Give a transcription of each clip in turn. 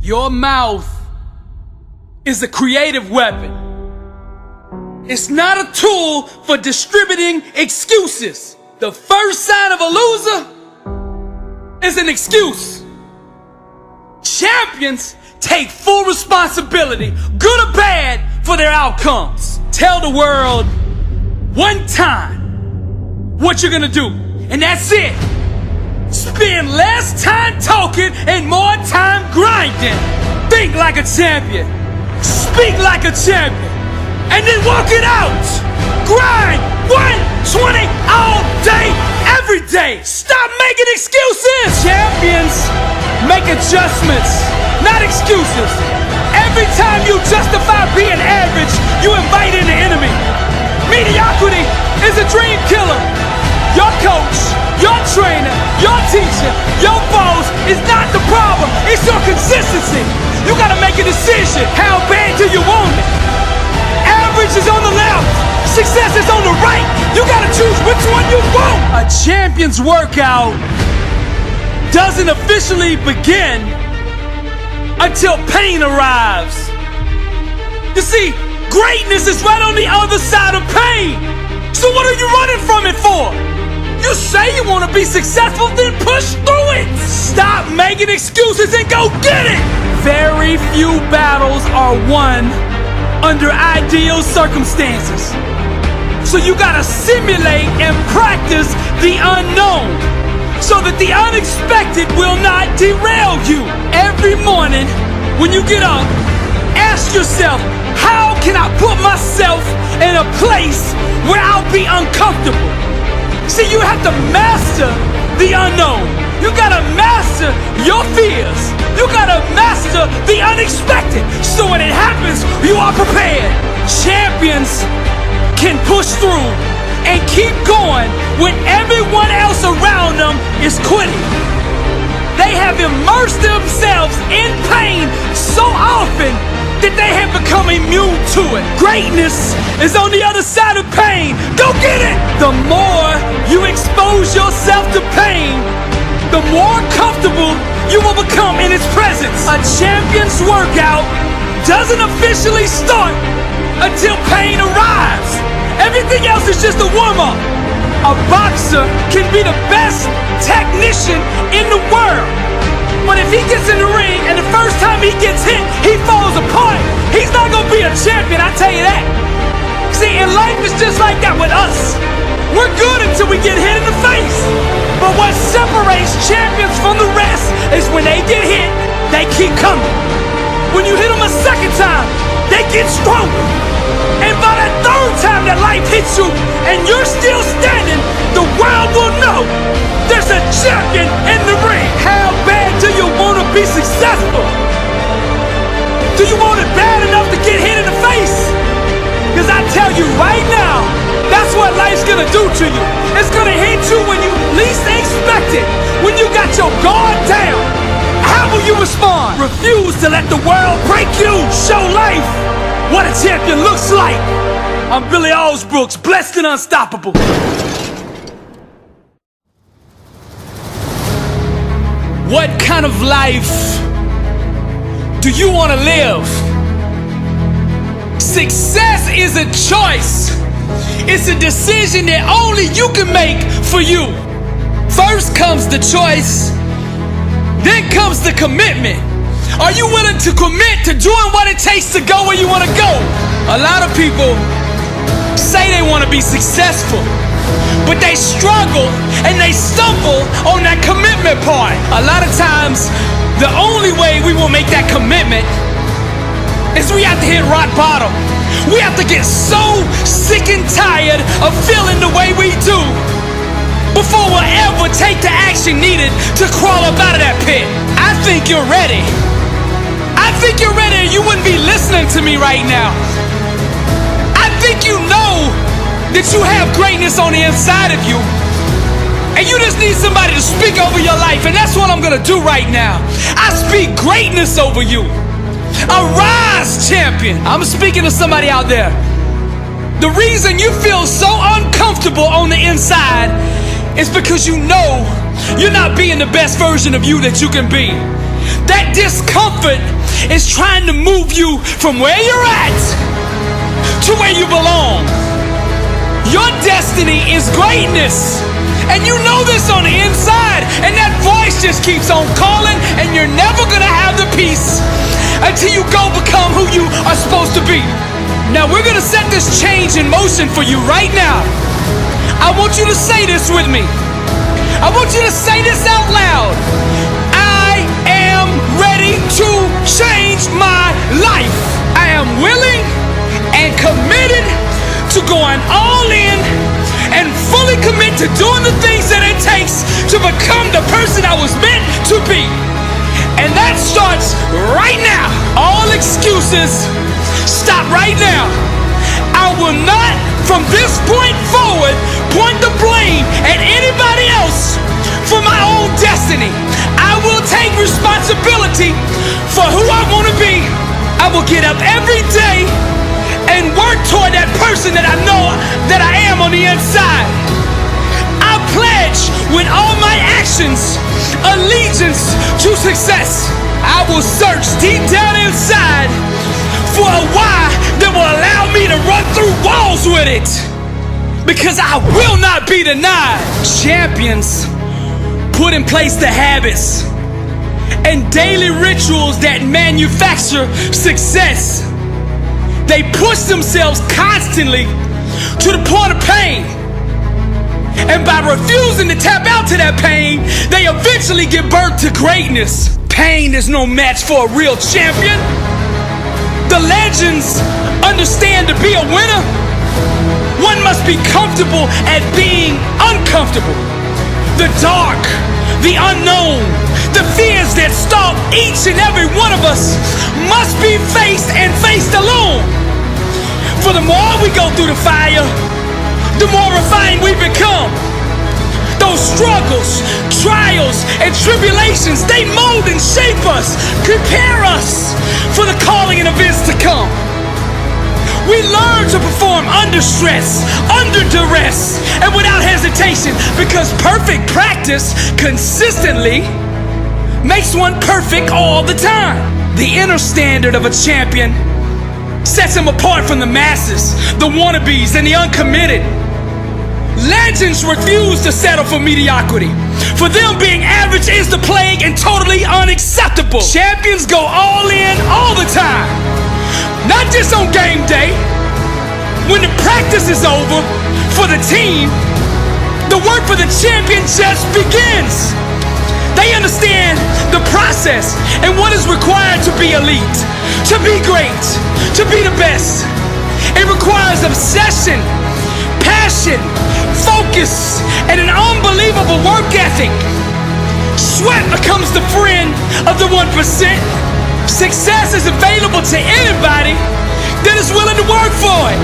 Your mouth is a creative weapon. It's not a tool for distributing excuses. The first sign of a loser is an excuse. Champions take full responsibility, good or bad, for their outcomes. Tell the world one time what you're gonna do, and that's it. Spend less time talking and more time grinding. Think like a champion. Speak like a champion. And then walk it out. Grind 120 all day, every day. Stop making excuses. Champions make adjustments, not excuses. Every time you justify being average, you invite in the enemy. Mediocrity is a dream killer. Your coach, your trainer, your teacher, your boss is not the problem. It's your consistency. You gotta make a decision. How bad do you want it? Average is on the left. Success is on the right. You gotta choose which one you want. A champion's workout doesn't officially begin until pain arrives. You see, greatness is right on the other side of pain. So what are you running from it for? You say you want to be successful, then push through it. Stop making excuses and go get it. Very few battles are won under ideal circumstances. So you gotta simulate and practice the unknown so that the unexpected will not derail you. Every morning when you get up, ask yourself, how can I put myself in a place where I'll be uncomfortable? See, you have to master the unknown. You gotta master your fears. You gotta master the unexpected. So when it happens, you are prepared. Champions can push through and keep going when everyone else around them is quitting. They have immersed themselves in pain so often that they have become immune to it. Greatness is on the other side of pain. Go get it! The more you expose yourself to pain, the more comfortable you will become in its presence. A champion's workout doesn't officially start until pain arrives. Everything else is just a warm-up. A boxer can be the best technician in the world, but if he gets in the ring and the first time he gets hit, he falls apart, he's not gonna be a champion, I tell you that. See, in life it's just like that with us. We're good until we get hit in the face. But what separates champions from the rest is when they get hit, they keep coming. When you hit them a second time, they get stronger. And by that third time that life hits you and you're still standing, the world will know there's a champion in the ring. How bad do you want to be successful? Do you want it bad enough to get hit in the face? Because I tell you right now, that's what life's gonna do to you. It's gonna hit you when you least expect it. When you got your guard down, how will you respond? Refuse to let the world break you. Show life what a champion looks like. I'm Billy Alsbrooks, blessed and unstoppable. What kind of life do you want to live? Success is a choice. It's a decision that only you can make for you. First comes the choice, then comes the commitment. Are you willing to commit to doing what it takes to go where you want to go? A lot of people say they want to be successful, but they struggle and they stumble on that commitment part. A lot of times, the only way we will make that commitment is we have to hit rock bottom. We have to get so sick and tired of feeling the way we do before we'll ever take the action needed to crawl up out of that pit. I think you're ready. I think you're ready, or you wouldn't be listening to me right now. I think you know that you have greatness on the inside of you, and you just need somebody to speak over your life, and that's what I'm gonna do right now. I speak greatness over you. Arise, champion. I'm speaking to somebody out there. The reason you feel so uncomfortable on the inside is because you know you're not being the best version of you that you can be. That discomfort is trying to move you from where you're at to where you belong. Your destiny is greatness. And you know this on the inside. And that voice just keeps on calling, and you're never gonna have the peace until you go become who you are supposed to be. Now we're gonna set this change in motion for you right now. I want you to say this with me. I want you to say this out loud. I am ready to change my life. I am willing and committed to going all in and fully commit to doing the things that it takes to become the person I was meant to be. And that starts right now. All excuses stop right now. I will not, from this point forward, point the blame at anybody else for my own destiny. I will take responsibility for who I want to be. I will get up every day and work toward that person that I know that I am on the inside. I pledge with all my actions allegiance to success. I will search deep down inside for a why that will allow me to run through walls with it, because I will not be denied. Champions put in place the habits and daily rituals that manufacture success. They push themselves constantly to the point of pain. And by refusing to tap out to that pain, they eventually give birth to greatness. Pain is no match for a real champion. The legends understand to be a winner, one must be comfortable at being uncomfortable. The dark, the unknown, the fears that stalk each and every one of us must be faced and faced alone. For the more we go through the fire, the more refined we become. Those struggles, trials, and tribulations, they mold and shape us, prepare us for the calling and events to come. We learn to perform under stress, under duress, and without hesitation, because perfect practice consistently makes one perfect all the time. The inner standard of a champion sets him apart from the masses, the wannabes, and the uncommitted. Legends refuse to settle for mediocrity. For them, being average is the plague and totally unacceptable. Champions go all in all the time, not just on game day. When the practice is over for the team, the work for the champion just begins. They understand the process and what is required to be elite, to be great, to be the best. It requires obsession, passion, focus, and an unbelievable work ethic. Sweat becomes the friend of the 1%. Success is available to anybody that is willing to work for it.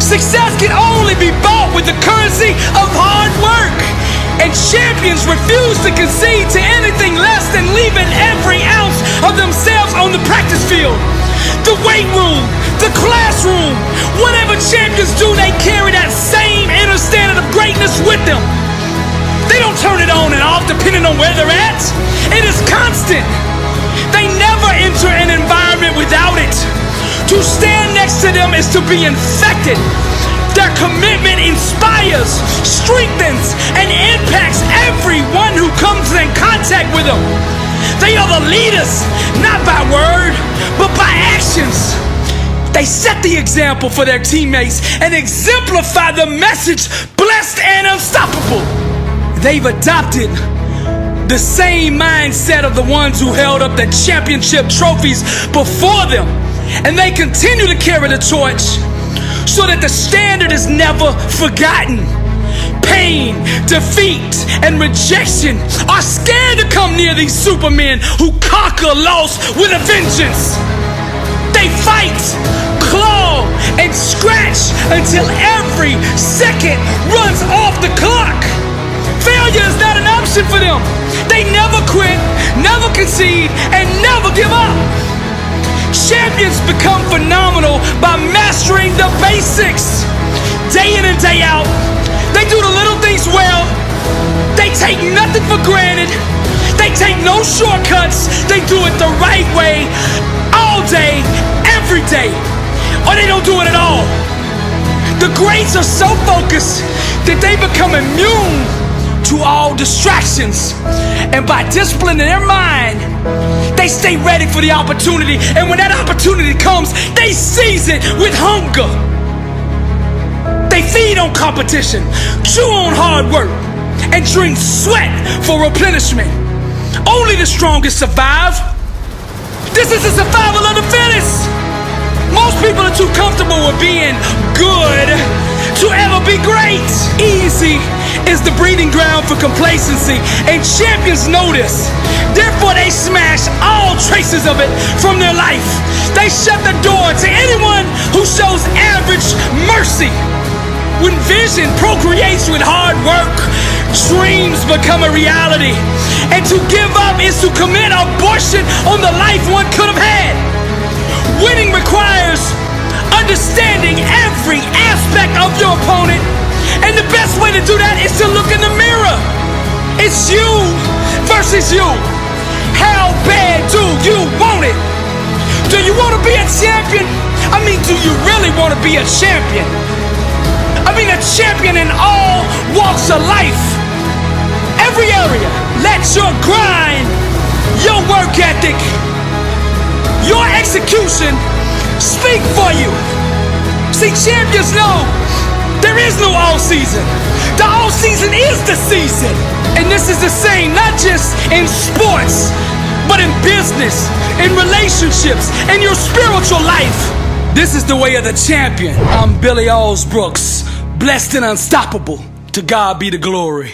Success can only be bought with the currency of hard work. And champions refuse to concede to anything less than leaving every ounce of themselves on the practice field, the weight room, the classroom. Whatever champions do, they carry that same inner standard of greatness with them. They don't turn it on and off depending on where they're at. It is constant. They never enter an environment without it. To stand next to them is to be infected. Their commitment inspires, strengthens, and impacts everyone who comes in contact with them. They are the leaders, not by word, but by actions. They set the example for their teammates and exemplify the message, blessed and unstoppable. They've adopted the same mindset of the ones who held up the championship trophies before them, and they continue to carry the torch so that the standard is never forgotten. Pain, defeat, and rejection are scared to come near these supermen who conquer loss with a vengeance. They fight, claw, and scratch until every second runs off the clock. Failure is not an option for them. They never quit, never concede, and never give up. Champions become phenomenal by mastering the basics. Day in and day out, they do the little things well. They take nothing for granted. They take no shortcuts. they do it the right way all day, every day, or they don't do it at all. The greats are so focused that they become immune to all distractions. And by disciplining their mind, they stay ready for the opportunity. And when that opportunity comes, they seize it with hunger. They feed on competition, chew on hard work, and drink sweat for replenishment. Only the strongest survive. This is the survival of the fittest. Most people are too comfortable with being good to ever be great. Easy is the breeding ground for complacency, and champions know this. Therefore, they smash all traces of it from their life. They shut the door to anyone who shows average mercy. When vision procreates with hard work, dreams become a reality. And to give up is to commit abortion on the life one could have had. Winning requires understanding every aspect of your opponent. And the best way to do that is to look in the mirror. It's you versus you. How bad do you want it? Do you want to be a champion? I mean, do you really want to be a champion? I mean, a champion in all walks of life. Every area. Let your grind, your work ethic, your execution speak for you. See, champions know there is no all season. The all season is the season. And this is the same, not just in sports, but in business, in relationships, in your spiritual life. This is the way of the champion. I'm Billy Alsbrooks, blessed and unstoppable. To God be the glory.